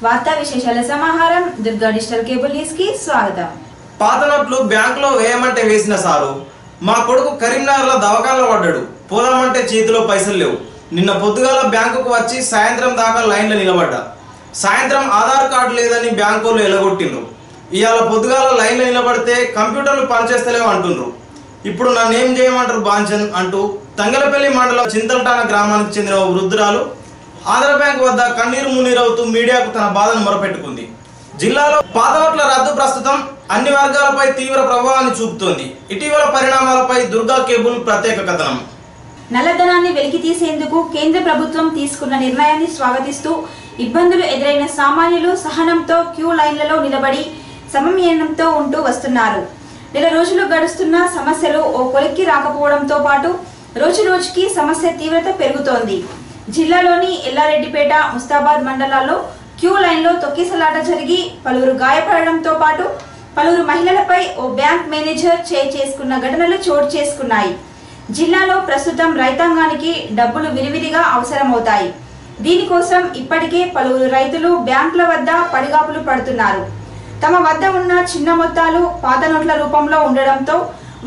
వార్తా విశేషాల సమాహారం దుర్గా డిజిటల్ కేబుల్ న్యూస్ కి స్వాగతం. పాత నోట్లు బ్యాంకులో వేయమంటే వేసిన సారు మా కొడుకు కరీంనగర్లో దవాఖానలో పడ్డాడు. పోదామంటే చేతిలో పైసలు లేవు. నిన్న పొద్దుగాల బ్యాంకుకు వచ్చి సాయంత్రం దాకా లైన్లో నిలబడ్డా. సాయంత్రం ఆధార్ కార్డు లేదని బ్యాంకులు ఎలగొట్టిండ్రు. ఇవాళ పొద్దుగాల లైన్లో నిలబడితే కంప్యూటర్లు పనిచేస్తలేవు అంటుండ్రు. ఇప్పుడు నన్ను ఏం చేయమంటారు బాంచన్ అంటూ తంగలపల్లి మండలం చింతలటాన గ్రామానికి చెందిన ఓ వృద్ధురాలు ఆంధ్ర బ్యాంక్ వద్ద కన్నీరు మున్నీరవుతూ మీడియాకు తన బాధను మొరపెట్టుకుంది. జిల్లాలో పాత నోట్ల రద్దు ప్రస్తుతం అన్ని వర్గాలపై తీవ్ర ప్రభావాన్ని చూపుతోంది. ఇటీవల పరిణామాలపై దుర్గా కేబుల్ ప్రత్యేక కథనం. నల్లధనాన్ని వెలికి తీసేందుకు కేంద్ర ప్రభుత్వం తీసుకున్న నిర్ణయాన్ని స్వాగతిస్తూ ఇబ్బందులు ఎదురైన సామాన్యులు సహనంతో క్యూ లైన్లలో నిలబడి సమన్వయంతో ఉంటూ వస్తున్నారు. నెల రోజులు గడుస్తున్న సమస్యలు ఓ కొలిక్కి రాకపోవడంతో పాటు రోజు రోజుకి సమస్య తీవ్రత పెరుగుతోంది. జిల్లాలోని ఎల్లారెడ్డిపేట, ముస్తాబాద్ మండలాల్లో క్యూ లైన్లో తొక్కిసలాట జరిగి పలువురు గాయపడడంతో పాటు పలువురు మహిళలపై ఓ బ్యాంక్ మేనేజర్ చేసుకున్న ఘటనలు చోటు చేసుకున్నాయి. జిల్లాలో ప్రస్తుతం రైతాంగానికి డబ్బులు విరివిరిగా అవసరమవుతాయి. దీనికోసం ఇప్పటికే పలువురు రైతులు బ్యాంకుల వద్ద పడిగాపులు పడుతున్నారు. తమ వద్ద ఉన్న చిన్న మొత్తాలు పాత నోట్ల రూపంలో ఉండడంతో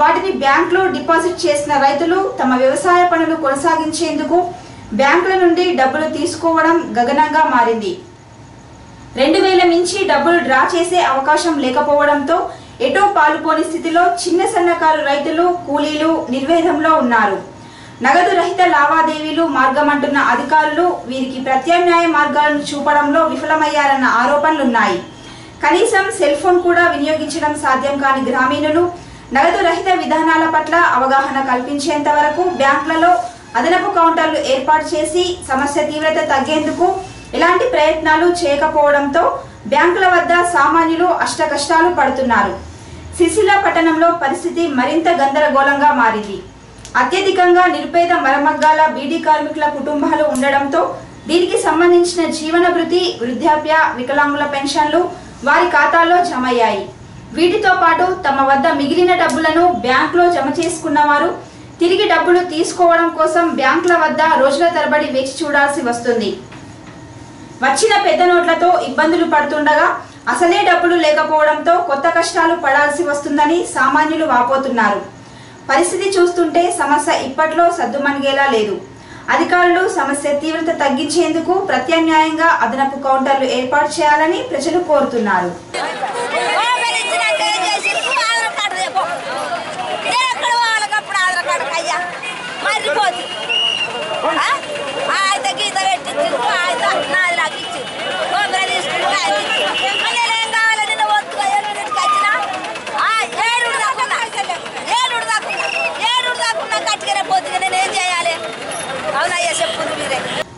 వాటిని బ్యాంకులో డిపాజిట్ చేసిన రైతులు తమ వ్యవసాయ పనులు కొనసాగించేందుకు బ్యాంకుల నుండి డబ్బులు తీసుకోవడం గగనంగా మారింది. 2000 మించి డబ్బులు డ్రా చేసే అవకాశం లేకపోవడంతో ఎటో పాలుపోని స్థితిలో చిన్న సన్నకారు రైతులు, కూలీలు నిర్వేదంలో ఉన్నారు. నగదు రహిత లావాదేవీలు మార్గమంటున్న అధికారులు వీరికి ప్రత్యామ్నాయ మార్గాలను చూపడంలో విఫలమయ్యారన్న ఆరోపణలున్నాయి. కనీసం సెల్ ఫోన్ కూడా వినియోగించడం సాధ్యం కాని గ్రామీణులు నగదు రహిత విధానాల పట్ల అవగాహన కల్పించేంత వరకు బ్యాంకులలో అదనపు కౌంటర్లు ఏర్పాటు చేసి సమస్య తీవ్రత తగ్గేందుకు ఎలాంటి ప్రయత్నాలు చేయకపోవడంతో బ్యాంకుల వద్ద సామాన్యులు అష్టకష్టాలు పడుతున్నారు. సిరిసిల్ల పట్టణంలో పరిస్థితి మరింత గందరగోళంగా మారింది. అత్యధికంగా నిరుపేద మరమగ్గాల బీడీ కార్మికుల కుటుంబాలు ఉండడంతో దీనికి సంబంధించిన జీవన భృతి, వృద్ధాప్య, వికలాంగుల పెన్షన్లు వారి ఖాతాల్లో జమయ్యాయి. వీటితో పాటు తమ వద్ద మిగిలిన డబ్బులను బ్యాంకులో జమ చేసుకున్న వారు తిరిగి డబ్బులు తీసుకోవడం కోసం బ్యాంకుల వద్ద రోజుల తరబడి వేచి చూడాల్సి వస్తుంది. వచ్చిన పెద్ద నోట్లతో ఇబ్బందులు పడుతుండగా అసలే డబ్బులు లేకపోవడంతో కొత్త కష్టాలు పడాల్సి వస్తుందని సామాన్యులు వాపోతున్నారు. పరిస్థితి చూస్తుంటే సమస్య ఇప్పట్లో సద్దుమణిగేలా లేదు. అధికారులు సమస్య తీవ్రత తగ్గించేందుకు ప్రత్యామ్నాయంగా అదనపు కౌంటర్లు ఏర్పాటు చేయాలని ప్రజలు కోరుతున్నారు.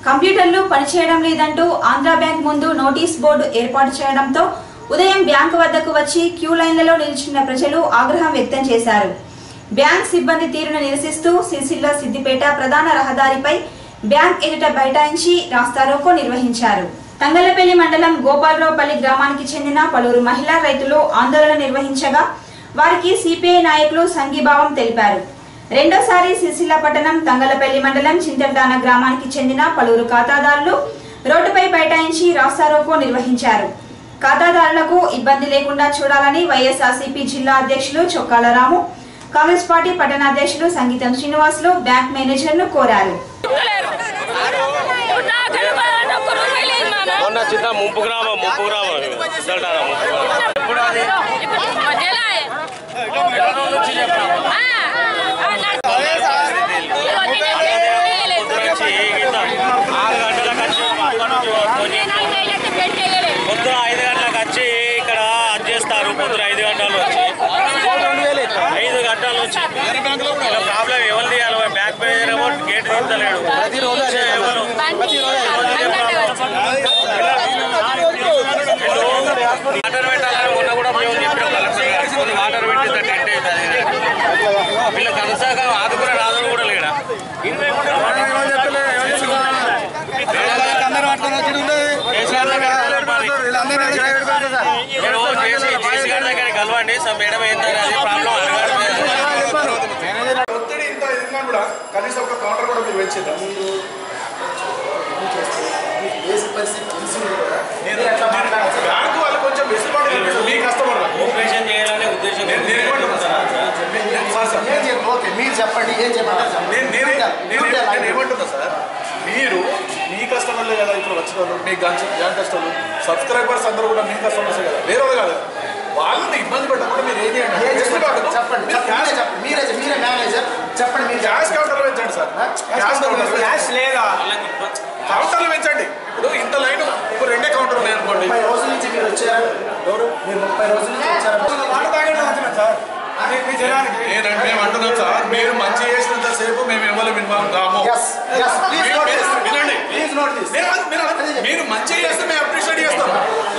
కంప్యూటర్లు పనిచేయడం లేదంటూ ఆంధ్ర బ్యాంక్ ముందు నోటీస్ బోర్డు ఏర్పాటు చేయడంతో ఉదయం బ్యాంకు వద్దకు వచ్చి క్యూ లైన్లలో నిలిచిన ప్రజలు ఆగ్రహం వ్యక్తం చేశారు. బ్యాంక్ సిబ్బంది తీరును నిరసిస్తూ సిరిసిల్ల సిద్దిపేట ప్రధాన రహదారిపై బ్యాంక్ ఎదుట బైఠాయించి రాస్తారోకో నిర్వహించారు. తంగలపల్లి మండలం గోపాలరావుపల్లి గ్రామానికి చెందిన పలువురు మహిళా రైతులు ఆందోళన నిర్వహించగా వారికి సిపిఐ నాయకులు సంఘీభావం తెలిపారు. రెండోసారి సిరిసిల్ల పట్టణం తంగలపల్లి మండలం చింతలటాన గ్రామానికి చెందిన పలువురు ఖాతాదారులు రోడ్డుపై బైఠాయించి రాస్తారోకో నిర్వహించారు. ఖాతాదారులకు ఇబ్బంది లేకుండా చూడాలని వైఎస్ఆర్సీపీ జిల్లా అధ్యక్షులు చొక్కాల రాము, కాంగ్రెస్ పార్టీ పట్టణ అధ్యక్షులు సంగీతం శ్రీనివాసులు బ్యాంక్ మేనేజర్ను కోరారు. పొద్దున 5 గంటలకు వచ్చి ఇక్కడ చేస్తారు. పొద్దున 5 గంటలు వచ్చి 5 గంటల నుంచి ప్రాబ్లం ఎవరు తీయాలి? బ్యాంక్ మేనేజర్ ఏమో గేట్ తీస్తలేడు. వాటర్ పెట్టాలని మొన్న కూడా మేము చెప్పినాం. వాటర్ పెట్టి టెంట్ అవుతుంది. వీళ్ళకి అనుసాక ఆదుకునే రాజులు కూడా లేడా? కలవండి మేడం ఏంటంటే ప్రాబ్లం ఒత్తిడి ఇంత ఎదిగినా కూడా కనీసం ఒక కౌంటర్ కూడా మీరు వచ్చేదా? బ్యాంకు వాళ్ళు కొంచెం వెసులుబాటు మీ కస్టమర్ ఆపరేషన్ చేయాలనే ఉద్దేశం ఓకే మీరు చెప్పండి ఏం చెప్పంటారు నేను ఏమంటున్నా సార్, మీరు మీ కస్టమర్లే కదా ఇప్పుడు వచ్చిన వాళ్ళు, మీ బ్యాంక్ కస్టమర్లు సబ్స్క్రైబర్స్ అందరూ కూడా మీ కస్టమర్సే కదా, వేరే వాళ్ళు కాదు. వాళ్ళని ఇబ్బంది పెట్టకుండా మీరు ఏం చేయండి, చెప్పండి మీరే మేనేజర్ చెప్పండి. మీరు క్యాష్ కౌంటర్లు పెంచండి సార్, క్యాష్ లేదా కౌంటర్లు పెంచండి. ఇప్పుడు ఇంత లైన్ ఇప్పుడు 2 కౌంటర్లు ఉన్నాయి అనుకోండి. 30 రోజుల నుంచి మీరు వచ్చారు, మీరు 30 రోజుల నుంచి వచ్చారు. మేము అంటున్నాం సార్, మీరు మంచి చేసినంత సేపు మేము ఎవరు ఇన్వాల్వ్ కాము. వినండి, మీరు మంచి చేస్తే మేము అప్రిషియేట్ చేస్తాం.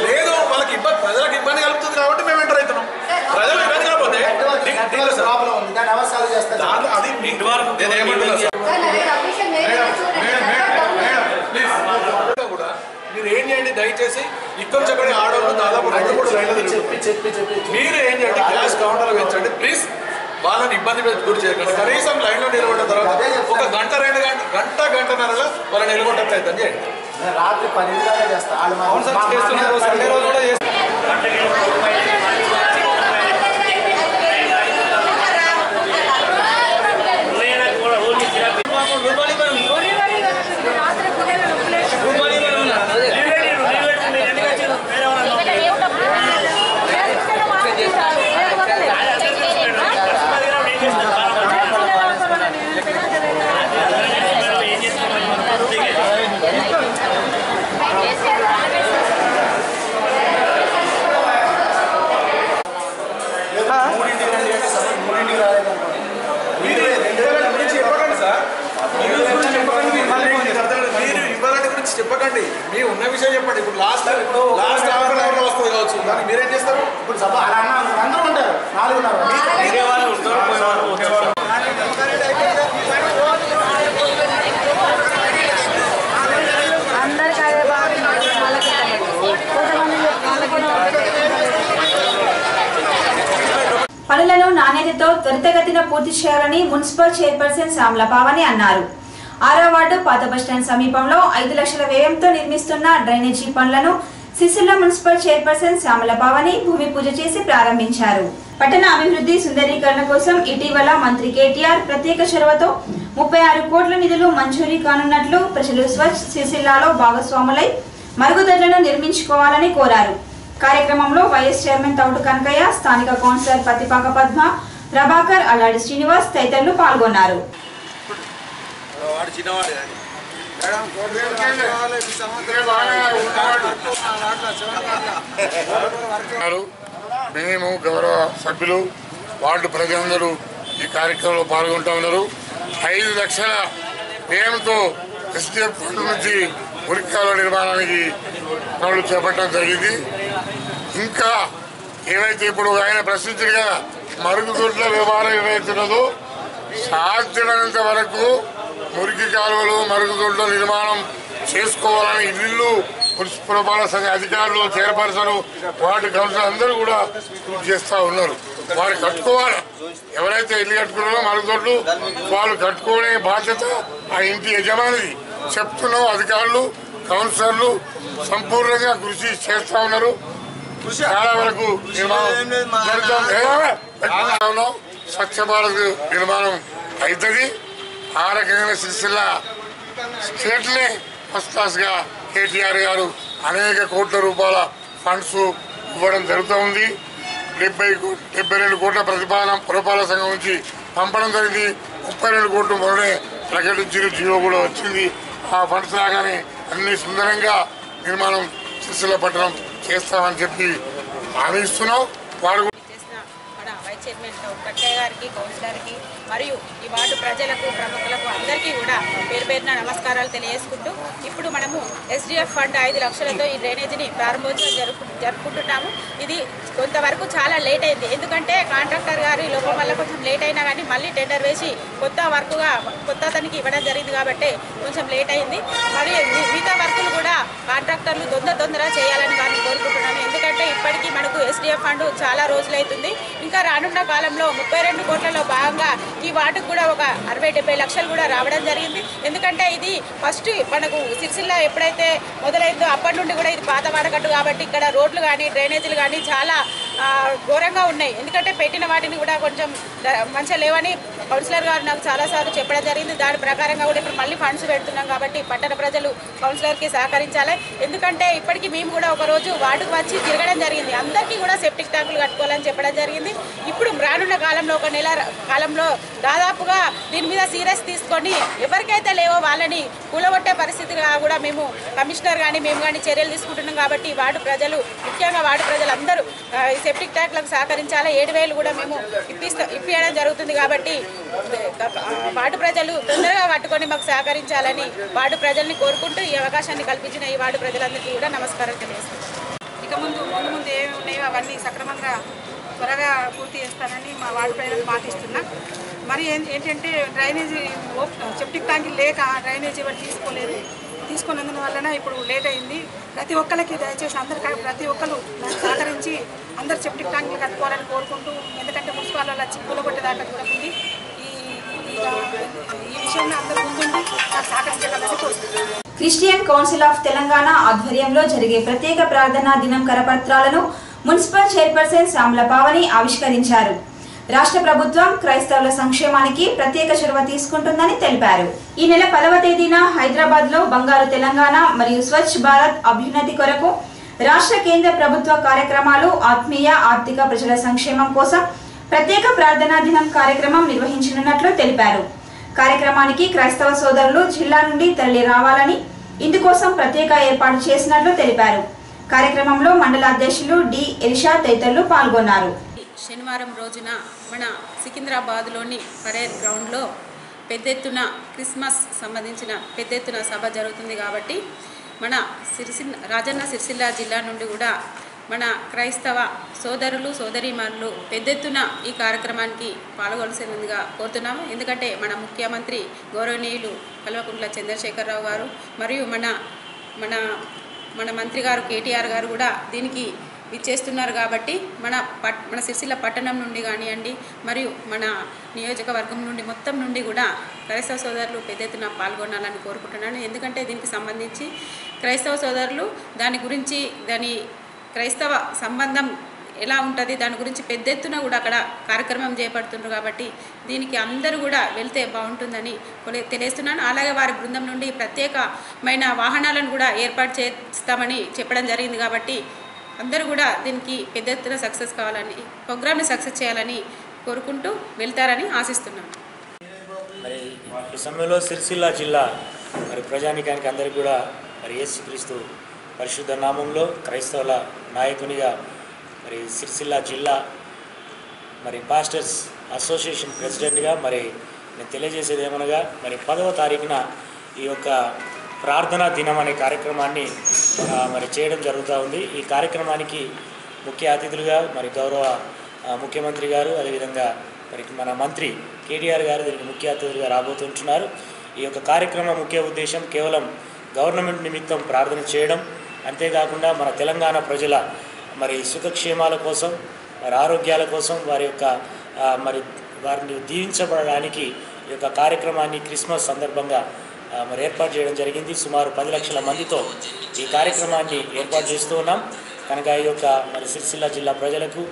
లేదు వాళ్ళకి ఇబ్బంది, ప్రజలకు ఇబ్బంది కలుగుతుంది కాబట్టి మేము ఎంటర్ అవుతున్నాం. ప్రజలకు ఇబ్బంది కాకపోతే అది నేను ఏమంటున్నా సార్, కూడా మీరు ఏం చేయండి, దయచేసి ఇక్కడ చెప్పండి. ఆడవాళ్ళు దాదాపు 2-3 లైన్లు చెప్పి మీరు ఏం చేయండి, క్యాష్ కౌంటర్లు పెంచండి ప్లీజ్. వాళ్ళని ఇబ్బంది గురి చేయకండి. కనీసం లైన్లో నిలబడిన తర్వాత ఒక గంట 2 గంటన్నరలో వాళ్ళని నిలబడ్డ ప్రయత్నం చేయండి. రాత్రి 10 దాకా చేస్తాను. సండే రోజు కూడా చేస్తాం. చెప్పకండి, మీ ఉన్న విషయం చెప్పండి. ఇప్పుడు లాస్ట్ హాఫ్ అన్ అవర్లో వస్తుంది కావచ్చు, దానికి మీరేం చేస్తారు? ఇప్పుడు సభ అలా అందరూ ఉంటారు, 4:30 వేరే వాళ్ళు ఉంటారు, పోయే వాళ్ళు వచ్చేస్తారు. పనులను నాణ్యతతో త్వరితగతిన పూర్తి చేయాలని మున్సిపల్ చైర్పర్సన్ శ్యామల పావని అన్నారు. 6వ వార్డు పాత బస్టాండ్ సమీపంలో 5 లక్షల వ్యయంతో నిర్మిస్తున్న డ్రైనేజీ పనులను సిరిసిల్ల మున్సిపల్ చైర్పర్సన్ శ్యామల పావని భూమి పూజ చేసి ప్రారంభించారు. పట్టణ అభివృద్ధి సుందరీకరణ కోసం ఇటీవల మంత్రి కేటీఆర్ ప్రత్యేక చొరవతో 36 కోట్ల నిధులు మంజూరీ కానున్నట్లు ప్రజలు స్వచ్ఛ సిరిసిల్లాలో భాగస్వాములై మరుగుదొడ్లను నిర్మించుకోవాలని కోరారు. కార్యక్రమంలో వైఎస్ చైర్మన్ తౌటు కనకయ్య, స్థానిక కౌన్సిలర్ పతిపాక పద్మ, ప్రభాకర్, అల్లాడి శ్రీనివాస్ తదితరులు పాల్గొన్నారు. మేము గౌరవ సభ్యులు వార్డు ప్రజలందరూ ఈ కార్యక్రమంలో పాల్గొంటూ ఉన్నారు. 5 లక్షల వ్యయంతో ఎస్డిఎఫ్ ఫండ్ నుంచి మురికాల నిర్మాణానికి పనులు చేపట్టడం జరిగింది. ఇంకా ఏవైతే ఇప్పుడు ఆయన ప్రశ్నించారు కదా, మరుగుదొడ్ల వ్యవహారం ఏవైతున్నదో సాధ్యమైనంత వరకు మురికి కాలువలు మరుగుదొడ్ల నిర్మాణం చేసుకోవాలని ఇల్లు పురపాలక సంఘ అధికారులు, చైర్పర్సన్, వార్డు కౌన్సిలర్ అందరూ కూడా చేస్తూ ఉన్నారు. వారు కట్టుకోవాలి. ఎవరైతే ఇల్లు కట్టుకున్నారో మరుగుదొడ్లు వాళ్ళు కట్టుకునే బాధ్యత ఆ ఇంటి యజమానిది. చెప్తున్నాం, అధికారులు, కౌన్సిలర్లు సంపూర్ణంగా కృషి చేస్తూ ఉన్నారు. చాలా వరకు స్వచ్ఛ భారత్ నిర్మాణం అవుతుంది. ఆ రకంగా సిరిసిల్ల స్టేట్లే ఫస్ట్ క్లాస్గా కేటీఆర్ గారు అనేక కోట్ల రూపాయల ఫండ్స్ ఇవ్వడం జరుగుతూ ఉంది. 72 కోట్ల ప్రతిపాదన పురపాలక సంఘం నుంచి పంపడం జరిగింది. 32 కోట్లు మొదలే ప్రకటించిన జీవో కూడా వచ్చింది. ఆ ఫండ్స్ రాగానే అన్ని సుందరంగా నిర్మాణం సిరిసిల్ల పట్టణం చేస్తామని చెప్పి హామీ ఇస్తున్నాం. వాడు వైస్ చైర్మన్ కట్టయ్య గారికి, కౌన్సిలర్కి మరియు ఈ వార్డు ప్రజలకు, ప్రముఖులకు అందరికీ కూడా పేరు పేరున నమస్కారాలు తెలియజేసుకుంటూ ఇప్పుడు మనము ఎస్డిఎఫ్ ఫండ్ 5 లక్షలతో ఈ డ్రైనేజీని ప్రారంభోత్సవం జరుపుకుంటున్నాము. ఇది కొంతవరకు చాలా లేట్ అయింది. ఎందుకంటే కాంట్రాక్టర్ గారి లోపం వల్ల కొంచెం లేట్ అయినా కానీ మళ్ళీ టెండర్ వేసి కొత్త అతనికి ఇవ్వడం జరిగింది కాబట్టి కొంచెం లేట్ అయింది. మరి మిగతా వర్కులు కూడా కాంట్రాక్టర్లు తొందరగా చేయాలని వారిని కోరుకుంటున్నాను. ఎందుకంటే ఇప్పటికీ మనకు ఎస్డిఎఫ్ ఫండ్ చాలా రోజులైతుంది. ఇంకా రానున్న రానున్న కాలంలో 32 కోట్లలో భాగంగా ఈ వార్డుకు కూడా ఒక 60-70 లక్షలు కూడా రావడం జరిగింది. ఎందుకంటే ఇది ఫస్ట్ మనకు సిరిసిల్ల ఎప్పుడైతే మొదలైందో అప్పటి నుండి కూడా ఇది పాత వాడకట్టు కాబట్టి ఇక్కడ రోడ్లు కానీ డ్రైనేజీలు కానీ చాలా ఘోరంగా ఉన్నాయి. ఎందుకంటే పెట్టిన వాటిని కూడా కొంచెం మంచిగా లేవని కౌన్సిలర్ గారు నాకు చాలాసార్లు చెప్పడం జరిగింది. దాని ప్రకారంగా కూడా ఇప్పుడు మళ్ళీ ఫండ్స్ పెడుతున్నాం కాబట్టి పట్టణ ప్రజలు కౌన్సిలర్కి సహకరించాలి. ఎందుకంటే ఇప్పటికీ మేము కూడా ఒకరోజు వార్డుకు వచ్చి తిరగడం జరిగింది. అందరికీ కూడా సెప్టిక్ ట్యాంకులు కట్టుకోవాలని చెప్పడం జరిగింది. ఇప్పుడు రానున్న కాలంలో ఒక నెల కాలంలో దాదాపుగా దీని మీద సీరియస్ తీసుకొని ఎవరికైతే లేవో వాళ్ళని కూలగొట్టే పరిస్థితిగా కూడా మేము కమిషనర్ కానీ మేము కానీ చర్యలు తీసుకుంటున్నాం. కాబట్టి వార్డు ప్రజలు ముఖ్యంగా వార్డు ప్రజలు అందరూ ఈ సెప్టిక్ ట్యాంకులకు సహకరించాలి. 7,000 కూడా మేము ఇప్పించడం జరుగుతుంది. కాబట్టి వార్డు ప్రజలు తొందరగా పట్టుకొని మాకు సహకరించాలని వార్డు ప్రజల్ని కోరుకుంటూ ఈ అవకాశాన్ని కల్పించిన ఈ వార్డు ప్రజలందరికీ కూడా నమస్కారం తెలియజేస్తున్నాను. ఇక ముందు ఏమేమి ఉన్నాయో అవన్నీ సక్రమంగా త్వరగా పూర్తి చేస్తానని మా వార్డు ప్రజలకు మాటిస్తున్నా. మరి ఏంటంటే డ్రైనేజీ సెప్టిక్ ట్యాంకులు లేక డ్రైనేజీ ఎవరు తీసుకున్నందున వలన ఇప్పుడు లేట్ అయింది. ప్రతి ఒక్కరికి దయచేసి ప్రతి ఒక్కరు సహకరించి అందరు సెప్టిక్ ట్యాంకులు కట్టుకోవాలని కోరుకుంటూ, ఎందుకంటే మున్సిపాల్ వాళ్ళ కూలగొట్టేదాకా కూడా ఉంది. ఈ విషయంలో అందరూ ముందుండి సహకరించగలని కోరుకుంటున్నాను. క్రిస్టియన్ కౌన్సిల్ ఆఫ్ తెలంగాణ ఆధ్వర్యంలో జరిగే ప్రత్యేక ప్రార్థనా దినం కరపత్రాలను మున్సిపల్ చైర్పర్సన్ శ్యామల పావని ఆవిష్కరించారు. రాష్ట్ర ప్రభుత్వం క్రైస్తవుల సంక్షేమానికి ప్రత్యేక చొరవ తీసుకుంటుందని తెలిపారు. ఈ నెల 10వ తేదీన హైదరాబాద్ లో బంగారు తెలంగాణ మరియు స్వచ్ఛ భారత్ అభ్యున్నతి కొరకు రాష్ట్ర కేంద్ర ప్రభుత్వ కార్యక్రమాలు ఆత్మీయ ఆర్థిక ప్రజల సంక్షేమం కోసం ప్రత్యేక ప్రార్థనా దినం కార్యక్రమం నిర్వహించనున్నట్లు తెలిపారు. కార్యక్రమానికి క్రైస్తవ సోదరులు జిల్లా నుండి తరలి రావాలని ఇందుకోసం ప్రత్యేక ఏర్పాటు చేసినట్లు తెలిపారు. కార్యక్రమంలో మండల అధ్యక్షులు డి ఎలిషా తదితరులు పాల్గొన్నారు. శనివారం రోజున మన సికింద్రాబాద్లోని పరేడ్ గ్రౌండ్లో పెద్ద ఎత్తున క్రిస్మస్ సంబంధించిన పెద్ద ఎత్తున సభ జరుగుతుంది. కాబట్టి మన రాజన్న సిరిసిల్ల జిల్లా నుండి కూడా మన క్రైస్తవ సోదరులు సోదరీమణులు పెద్ద ఎత్తున ఈ కార్యక్రమానికి పాల్గొనవలసిందిగా కోరుతున్నాము. ఎందుకంటే మన ముఖ్యమంత్రి గౌరవనీయులు కల్వకుంట్ల చంద్రశేఖరరావు గారు మరియు మన మంత్రి గారు కేటీఆర్ గారు కూడా దీనికి ఇచ్చేస్తున్నారు. కాబట్టి మన సిరిసిల్ల పట్టణం నుండి కానివ్వండి మరియు మన నియోజకవర్గం నుండి మొత్తం నుండి కూడా క్రైస్తవ సోదరులు పెద్ద ఎత్తున పాల్గొనాలని కోరుకుంటున్నాను. ఎందుకంటే దీనికి సంబంధించి క్రైస్తవ సోదరులు దాని క్రైస్తవ సంబంధం ఎలా ఉంటుంది దాని గురించి పెద్ద ఎత్తున కూడా అక్కడ కార్యక్రమం చేపడుతున్నారు. కాబట్టి దీనికి అందరూ కూడా వెళ్తే బాగుంటుందని తెలియజేస్తున్నాను. అలాగే వారి బృందం నుండి ప్రత్యేకమైన వాహనాలను కూడా ఏర్పాటు చేస్తామని చెప్పడం జరిగింది. కాబట్టి అందరూ కూడా దీనికి పెద్ద ఎత్తున సక్సెస్ కావాలని ప్రోగ్రామ్ని సక్సెస్ చేయాలని కోరుకుంటూ వెళ్తారని ఆశిస్తున్నాను. మరి ఈ సమయంలో సిరిసిల్ల జిల్లా మరి ప్రజానికానికి అందరికీ కూడా మరి యేసుక్రీస్తు పరిశుద్ధ నామంలో క్రైస్తవుల నాయకునిగా మరి సిరిసిల్ల జిల్లా మరి పాస్టర్స్ అసోసియేషన్ ప్రెసిడెంట్గా మరి నేను తెలియజేసేది ఏమనగా మరి 10వ తారీఖున ఈ యొక్క ప్రార్థనా దినం అనే కార్యక్రమాన్ని మరి చేయడం జరుగుతూ ఉంది. ఈ కార్యక్రమానికి ముఖ్య అతిథులుగా మరి గౌరవ ముఖ్యమంత్రి గారు అదేవిధంగా మరి మన మంత్రి కేటీఆర్ గారు దీనికి ముఖ్య అతిథులుగా రాబోతుంటున్నారు. ఈ యొక్క కార్యక్రమం ముఖ్య ఉద్దేశం కేవలం గవర్నమెంట్ నిమిత్తం ప్రార్థన చేయడం, అంతేకాకుండా మన తెలంగాణ ప్రజల మరి సుఖక్షేమాల కోసం మరి ఆరోగ్యాల కోసం వారిని దీవించబడడానికి ఈ యొక్క కార్యక్రమాన్ని క్రిస్మస్ సందర్భంగా మరి ఏర్పాటు చేయడం జరిగింది. సుమారు 10 లక్షల మందితో ఈ కార్యక్రమాన్ని ఏర్పాటు చేస్తూ ఉన్నాం. కనుక ఈ యొక్క మరి సిరిసిల్ల జిల్లా ప్రజలకు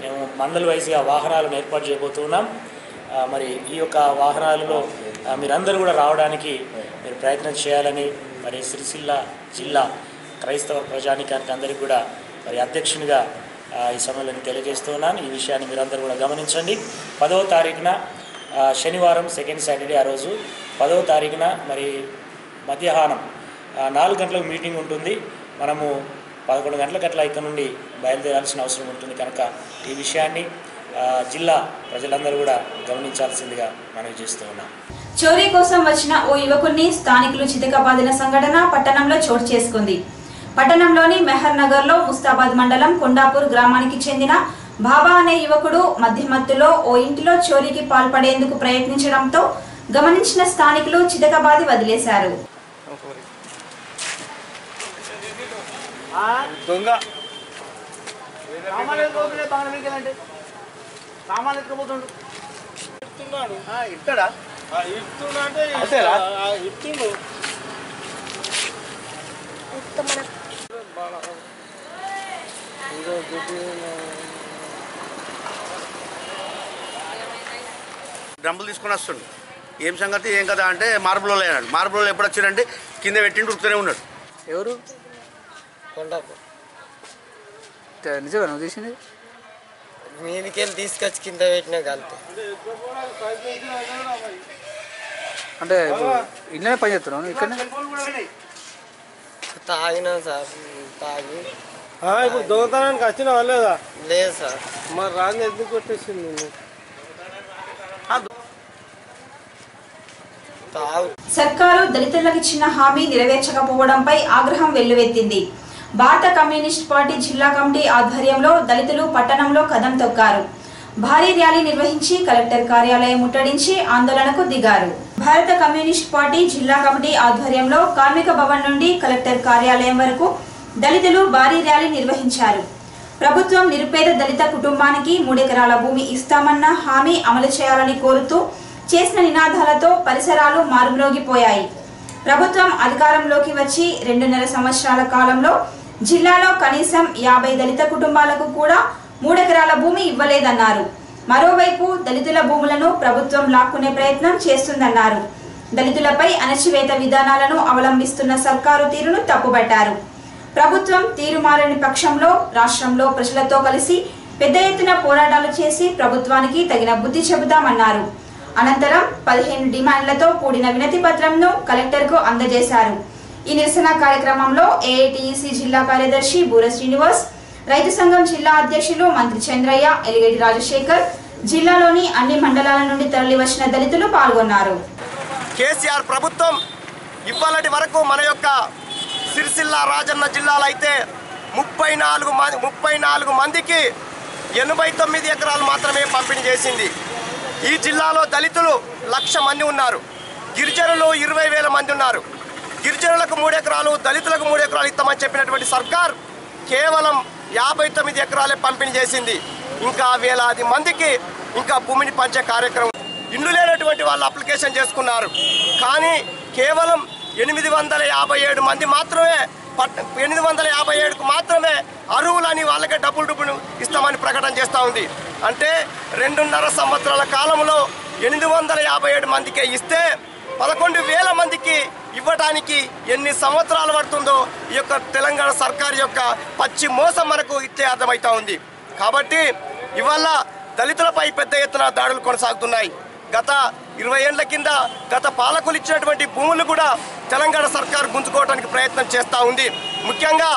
మేము మండల్ వైజ్గా వాహనాలను ఏర్పాటు చేయబోతున్నాం. మరి ఈ యొక్క వాహనాలలో మీరందరూ కూడా రావడానికి మీరు ప్రయత్నం చేయాలని మరి సిరిసిల్ల జిల్లా క్రైస్తవ ప్రజానికానికి అందరికీ కూడా మరి అధ్యక్షునిగా ఈ సమయంలో తెలియజేస్తూ ఉన్నాను. ఈ విషయాన్ని మీరందరూ కూడా గమనించండి. 10వ తారీఖున శనివారం సెకండ్ సాటర్డే ఆ రోజు 10వ తారీఖున మరి మధ్యాహ్నం 4 గంటలకు మీటింగ్ ఉంటుంది. మనము 11 గంటలకు అట్లా ఇక్కడ నుండి బయలుదేరాల్సిన అవసరం ఉంటుంది. కనుక ఈ విషయాన్ని జిల్లా ప్రజలందరూ కూడా గమనించాల్సిందిగా మనవి చేస్తూ ఉన్నాం. చోరీ కోసం వచ్చిన ఓ యువకుడిని స్థానికులు చితకబాదిన సంఘటన పట్టణంలో చోటు చేసుకుంది. పట్టణంలోని మెహర్ నగర్ లో ముస్తాబాద్ మండలం కొండాపూర్ గ్రామానికి చెందిన బాబా అనే యువకుడు మధ్యమత్తులో ఓ ఇంటిలో చోరీకి పాల్పడేందుకు ప్రయత్నించడంతో గమనించిన స్థానికులు చితకబాది వదిలేశారు. సామాన్ ఎత్తుకుపోతుండు ఇస్తాడా ఇస్తుండు డ్రమ్ములు తీసుకొని వస్తుండు. ఏం సంగతి ఏం కదా అంటే మార్బుల్లో లేనాడు. మార్బుల్లో ఎప్పుడు వచ్చారంటే కింద పెట్టిండు ఉడుకుతూనే ఉన్నాడు. ఎవరు నిజంగా నువ్వు తీసింది మీదికెళ్ళి తీసుకొచ్చి కింద పెట్టినా కలిపి అంటే ఇళ్ళనే పని చేస్తున్నావు ఇక్కడ తాగినా సార్ తాగి ఇప్పుడు దొంగతనానికి వచ్చినావా లేదా? లేదు సార్. మరి రాని ఎందుకు కొట్టేసింది? సర్కారు దళితులకు ఇచ్చిన హామీ నెరవేర్చకపోవడంపై ఆగ్రహం వెల్లువెత్తింది. భారత కమ్యూనిస్ట్ పార్టీ జిల్లా కమిటీ ఆధ్వర్యంలో దళితులు పట్టణంలో కదం తొక్కారు. భారీ ర్యాలీ నిర్వహించి కలెక్టర్ కార్యాలయం ముట్టడించి ఆందోళనకు దిగారు. భారత కమ్యూనిస్ట్ పార్టీ జిల్లా కమిటీ ఆధ్వర్యంలో కార్మిక భవన్ నుండి కలెక్టర్ కార్యాలయం వరకు దళితులు భారీ ర్యాలీ నిర్వహించారు. ప్రభుత్వం నిరుపేద దళిత కుటుంబానికి 3 ఎకరాల భూమి ఇస్తామన్న హామీ అమలు చేయాలని కోరుతూ చేసిన నినాదాలతో పరిసరాలు మారుమ్రోగిపోయాయి. ప్రభుత్వం అధికారంలోకి వచ్చి 2.5 సంవత్సరాల కాలంలో జిల్లాలో కనీసం 50 దళిత కుటుంబాలకు కూడా 3 ఎకరాల భూమి ఇవ్వలేదన్నారు. మరోవైపు దళితుల భూములను ప్రభుత్వం లాక్కునే ప్రయత్నం చేస్తుందన్నారు. దళితులపై అణచివేత విధానాలను అవలంబిస్తున్న సర్కారు తీరును తప్పుబట్టారు. ప్రభుత్వం తీరు మారని పక్షంలో రాష్ట్రంలో ప్రజలతో కలిసి పెద్ద ఎత్తున పోరాటాలు చేసి ప్రభుత్వానికి తగిన బుద్ధి చెబుతామన్నారు. అనంతరం 15 డిమాండ్లతో కూడిన వినతి పత్రంను కలెక్టర్కు అందజేశారు. ఈ నిరసన కార్యక్రమంలో ఏఐటియుసి జిల్లా కార్యదర్శి బూర శ్రీనివాస్, రైతు సంఘం జిల్లా అధ్యక్షులు మంత్రి చంద్రయ్య, ఎలిగేటి రాజశేఖర్, జిల్లాలోని అన్ని మండలాల నుండి తరలివచ్చిన దళితులు పాల్గొన్నారు. కేసీఆర్ ప్రభుత్వం ఇవాళటి వరకు మన యొక్క సిరిసిల్ల రాజన్న జిల్లాలో అయితే 34 మందికి 89 ఎకరాలు మాత్రమే పంపిణీ చేసింది. ఈ జిల్లాలో దళితులు 1,00,000 మంది ఉన్నారు. గిరిజనులు 20,000 మంది ఉన్నారు. గిరిజనులకు 3 ఎకరాలు, దళితులకు 3 ఎకరాలు ఇస్తామని చెప్పినటువంటి సర్కార్ కేవలం 59 ఎకరాలే పంపిణీ చేసింది. ఇంకా వేలాది మందికి ఇంకా భూమిని పంచే కార్యక్రమం. ఇండ్లు లేనటువంటి వాళ్ళు అప్లికేషన్ చేసుకున్నారు. కానీ కేవలం 857 మంది మాత్రమే 857కు మాత్రమే అర్హులని వాళ్ళకే డబ్బులు ఇస్తామని ప్రకటన చేస్తూ ఉంది. అంటే 2.5 సంవత్సరాల కాలంలో 857 మందికే ఇస్తే 11,000 మందికి ఇవ్వడానికి ఎన్ని సంవత్సరాలు పడుతుందో ఈ యొక్క తెలంగాణ సర్కారు యొక్క పచ్చి మోసం మనకు ఇట్లే అర్థమవుతా ఉంది. కాబట్టి ఇవాళ దళితులపై పెద్ద ఎత్తున దాడులు కొనసాగుతున్నాయి. గత 20 ఏళ్ల కింద గత పాలకులు ఇచ్చినటువంటి భూములు కూడా తెలంగాణ సర్కారు గుంజుకోవడానికి ప్రయత్నం చేస్తూ ఉంది. ముఖ్యంగా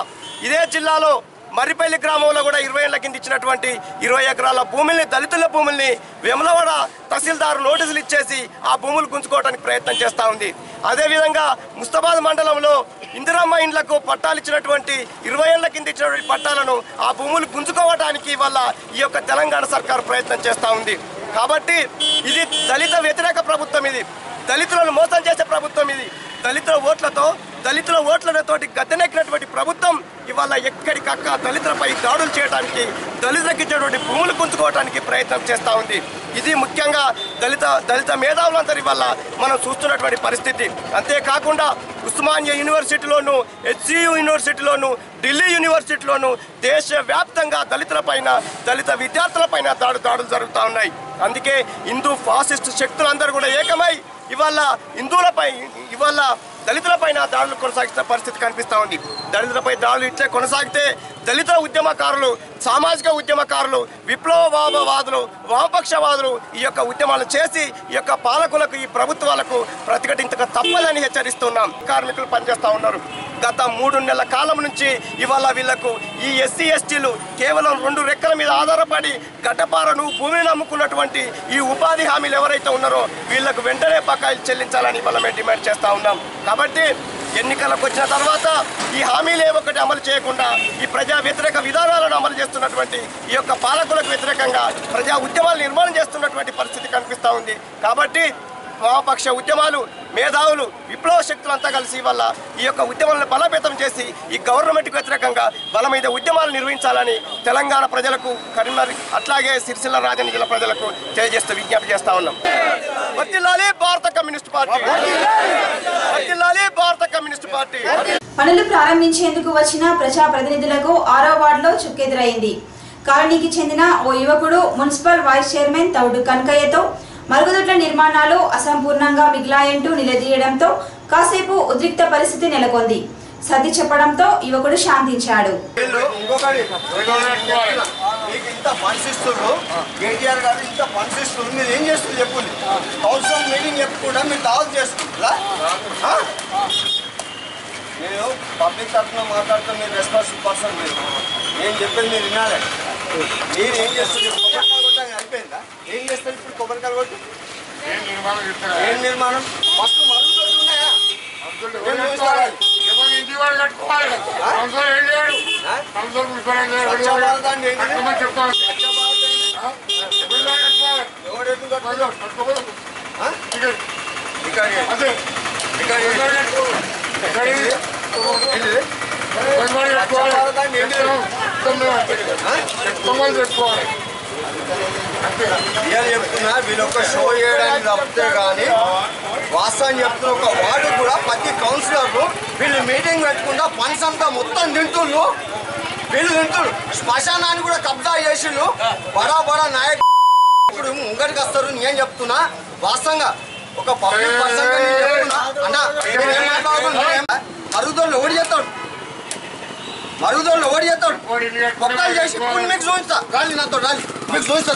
ఇదే జిల్లాలో మర్రిపల్లి గ్రామంలో కూడా 20 ఏళ్ల కింద ఇచ్చినటువంటి 20 ఎకరాల భూముల్ని, దళితుల భూముల్ని వేములవాడ తహసీల్దారు నోటీసులు ఇచ్చేసి ఆ భూములు గుంజుకోవడానికి ప్రయత్నం చేస్తూ ఉంది. అదేవిధంగా ముస్తాబాద్ మండలంలో ఇందిరమ్మ ఇండ్లకు పట్టాలు ఇచ్చినటువంటి 20 ఏళ్ల కింద ఇచ్చినటువంటి పట్టాలను ఆ భూములు గుంజుకోవడానికి వల్ల ఈ యొక్క తెలంగాణ సర్కారు ప్రయత్నం చేస్తూ ఉంది. కాబట్టి ఇది దళిత వ్యతిరేక ప్రభుత్వం. ఇది దళితులను మోసం చేసే ప్రభుత్వం. ఇది దళితుల ఓట్లతోటి గద్దెనెక్కినటువంటి ప్రభుత్వం ఇవాళ ఎక్కడికక్క దళితులపై దాడులు చేయడానికి, దళితులకు ఇచ్చేటువంటి భూములు గుంజుకోవడానికి ప్రయత్నం చేస్తూ ఉంది. ఇది ముఖ్యంగా దళిత మేధావులందరి వల్ల మనం చూస్తున్నటువంటి పరిస్థితి. అంతేకాకుండా ఉస్మానియా యూనివర్సిటీలోను, హెచ్సియు యూనివర్సిటీలోను, ఢిల్లీ యూనివర్సిటీలోను దేశవ్యాప్తంగా దళిత విద్యార్థులపైన దాడులు జరుగుతూ ఉన్నాయి. అందుకే హిందూ ఫాసిస్ట్ శక్తులందరూ కూడా ఏకమై ఇవాళ దళితులపైన దాడులు కొనసాగిస్తున్న పరిస్థితి కనిపిస్తూ ఉంది. దళితులపై దాడులు ఇట్లే కొనసాగితే దళిత ఉద్యమకారులు, సామాజిక ఉద్యమకారులు, విప్లవవాదులు, వామపక్షవాదులు ఈ యొక్క ఉద్యమాలు చేసి ఈ యొక్క పాలకులకు, ఈ ప్రభుత్వాలకు ప్రతిఘటించక తప్పదని హెచ్చరిస్తున్నాం. కార్మికులు పనిచేస్తూ ఉన్నారు. గత 3 నెలల కాలం నుంచి ఇవాళ వీళ్లకు ఈ ఎస్సీ ఎస్టీలు కేవలం 2 రెక్కల మీద ఆధారపడి గడ్డపారను, భూమిని నమ్ముకున్నటువంటి ఈ ఉపాధి హామీలు ఎవరైతే ఉన్నారో వీళ్లకు వెంటనే బకాయిలు చెల్లించాలని ఇవాళ మేము డిమాండ్ చేస్తూ ఉన్నాం. కాబట్టి ఎన్నికలకు వచ్చిన తర్వాత ఈ హామీలు ఏమొకటి అమలు చేయకుండా ఈ ప్రజా వ్యతిరేక విధానాలను అమలు చేస్తున్నటువంటి ఈ యొక్క పాలకులకు వ్యతిరేకంగా ప్రజా ఉద్యమాలు నిర్మాణం చేస్తున్నటువంటి పరిస్థితి కనిపిస్తూ ఉంది. కాబట్టి వామపక్ష ఉద్యమాలు, మేధావులు, విప్లవ శక్తులంతా కలిసి వల్ల ఈ యొక్క ఉద్యమాలను బలోపేతం చేసి ఈ గవర్నమెంట్కి వ్యతిరేకంగా బల మీద ఉద్యమాలు నిర్వహించాలని తెలంగాణ ప్రజలకు, కరీంనగర్ అట్లాగే సిరిసిల్ల రాజన్న జిల్లా ప్రజలకు తెలియజేస్తూ విజ్ఞప్తి చేస్తా ఉన్నాం. వర్ధిల్లాలి భారత కమ్యూనిస్ట్ పార్టీ, వర్ధిల్లాలి భారత కమ్యూనిస్ట్ పార్టీ. పనులు ప్రారంభించేందుకు వచ్చిన ప్రజాప్రతినిధులకు 6వ వార్డులో చుక్కెదురైంది. కాలనీకి చెందిన ఓ యువకుడు మున్సిపల్ వైస్ చైర్మన్ తౌడు కనకయ్యతో మరుగుదొడ్ల నిర్మాణాలు అసంపూర్ణంగా మిగిలాయంటూ నిలదీయడంతో కాసేపు ఉద్రిక్త పరిస్థితి నెలకొంది. సర్ది చెప్పడంతో యువకుడు శాంతించాడు. ఇంత ఫండ్స్ ఇస్తున్నారు, కేటీఆర్ గారు ఇంత ఫండ్స్ ఇస్తున్నారు, మీరు ఏం చేస్తుంది చెప్పుంది. కౌన్సిల్ మీటింగ్ చెప్పుకుండా మీరు దావత్ చేస్తుందా? నేను పబ్లిక్ తరఫున మాట్లాడుతూ మీరు రెస్పాన్సిబుల్ పర్సన్, మీరు నేను చెప్పేది మీరు వినాలి. మీరు ఏం చేస్తుంది? కొబ్బరికాయలు కొట్టడానికి అయిపోయిందా? ఏం చేస్తారు ఇప్పుడు? కొబ్బరికాయలు కొట్టి ఏం నిర్మాణం? ఫస్ట్ మరుగుదొడ్లు ఉన్నాయా? చెప్తున్నా వీళ్ళొక్క షో చేయడానికి తప్పితే కానీ వాస్తవం చెప్తున్న ఒక వార్డు కూడా ప్రతి కౌన్సిలర్లు వీళ్ళు మీటింగ్ పెట్టుకుంటా ఫండ్స్ అంతా మొత్తం తింటుళ్ళు. వీళ్ళు తింటుళ్ళు. శ్మశానాన్ని కూడా కబ్జా చేసిండు. బడా బడా నాయకుడు ఇప్పుడు ముంగడికి వస్తారు. నేను చెప్తున్నా వాస్తవంగా ఒక పబ్లిక్ పర్సన్ చెప్తున్నా అన్న, మరుగుదొడ్లు ఓడి చేస్తాడు, మరుగుదొడ్లు ఓడి చేస్తాడు. ఒక్కలు చేసి మీకు చూపిస్తా, రాలి నాతో రాలి, మీకు చూపిస్తా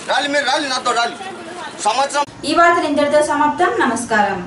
రాలి, మీరు రాలి నాతో రాలి. సంవత్సరం. ఈ వార్తలు ఇంతటితో సమాప్తం. నమస్కారం.